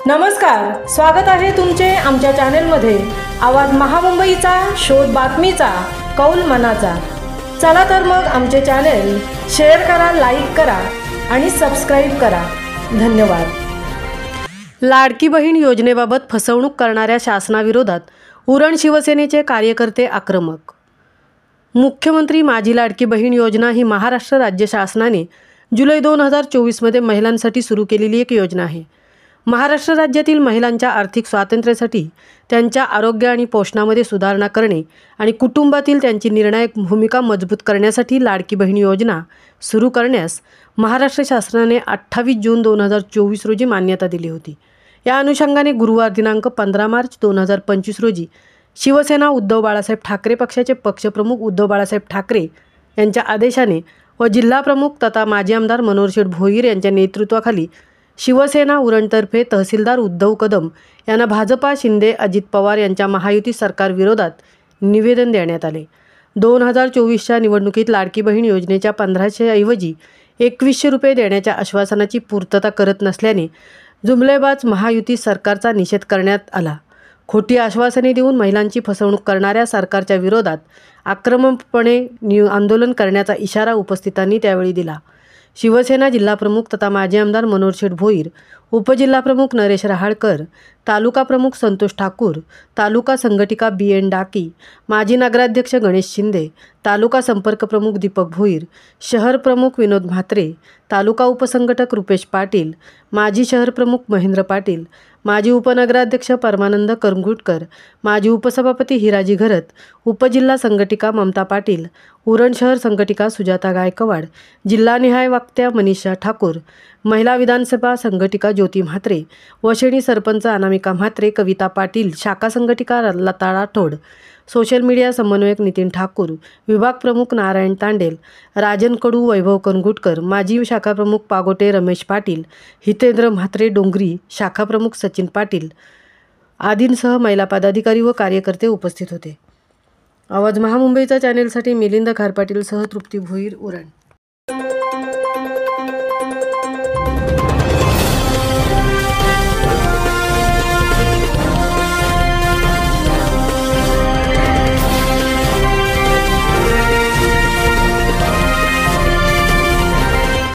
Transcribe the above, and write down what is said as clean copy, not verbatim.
नमस्कार, स्वागत आहे तुमचे आमच्या चॅनेलमध्ये। आवाज महामुंबईचा, शोध बातमीचा, कौल मनाचा। चला तर मग आमचे चॅनेल शेअर करा, लाईक करा आणि सबस्क्राइब करा। धन्यवाद। लाडकी बहीण योजनेबाबत फसवणूक करणाऱ्या शासनाविरोधात उरण शिवसेनेचे कार्यकर्ते आक्रमक। मुख्यमंत्री माझी लाडकी बहीण योजना ही महाराष्ट्र राज्य शासनाने जुलै 2024 मध्ये महिलांसाठी सुरू केलेली एक योजना आहे। महाराष्ट्र राज्यातील महिलांच्या आर्थिक स्वातंत्र्यासाठी, त्यांच्या आरोग्य आणि पोषणामध्ये सुधारणा करणे आणि कुटुंबातील त्यांची निर्णायक भूमिका मजबूत करण्यासाठी लाडकी बहीण योजना सुरू करण्यास महाराष्ट्र शासनाने 28 जून 2024 रोजी मान्यता दिली होती। या अनुषंगाने गुरुवार दिनांक 15 मार्च 2025 रोजी शिवसेना उद्धव बाळासाहेब ठाकरे पक्षाचे पक्षप्रमुख उद्धव बाळासाहेब ठाकरे यांच्या आदेशाने व जिल्हा प्रमुख तथा माजी आमदार मनोहर शेठ भोईर यांच्या नेतृत्वाखाली शिवसेना उरणतर्फे तहसीलदार उद्धव कदम यांना भाजपा शिंदे अजित पवार यांच्या महायुती सरकार विरोधात निवेदन देण्यात आले। 2024च्या निवडणुकीत लाडकी बहीण योजनेच्या 1500 ऐवजी 2100 रुपये देण्याच्या आश्वासनाची पूर्तता करत नसल्याने जुमलेबाज महायुती सरकारचा निषेध करण्यात आला। खोटी आश्वासने देऊन महिलांची फसवणूक करणाऱ्या सरकारच्या विरोधात आक्रमकपणे आंदोलन करण्याचा इशारा उपस्थितांनी त्यावेळी दिला। शिवसेना जिल्हाप्रमुख तथा माजी आमदार मनोहर शेठ भोईर, उपजिल्हाप्रमुख नरेश रहाळकर, तालुका प्रमुख संतोष ठाकूर, तालुका संघटिका BN डाकी, माजी नगराध्यक्ष गणेश शिंदे, तालुका संपर्क प्रमुख दीपक भोईर, शहर प्रमुख विनोद म्हात्रे, तालुका उपसंघटक रुपेश पाटील, माजी शहर प्रमुख महेंद्र पाटील, माजी उपनगराध्यक्ष परमानंद करंगुटकर, माजी उपसभापती हिराजी घरत, उपजिल्हा संघटिका ममता पाटील, उरण शहर संघटिका सुजाता गायकवाड, जिल्हानिहाय वक्त्या मनीषा ठाकूर, महिला विधानसभा संघटिका ज्योती म्हात्रे, वशेणी सरपंच अनामिका म्हात्रे, कविता पाटील, शाखा संघटिका लता राठोड, सोशल मीडिया समन्वयक नितीन ठाकूर, विभाग प्रमुख नारायण तांडेल, राजन कडू वैभव करंगुटकर, माजी शाखा प्रमुख पागोटे रमेश पाटील, हितेंद्र म्हात्रे डोंगरी, शाखा प्रमुख सचिन पाटील आदींसह महिला पदाधिकारी व कार्यकर्ते उपस्थित होते। आवाज महामुंबईचा चॅनेलसाठी मिलिंद खारपाटीलसह तृप्ती भोईर, उरण।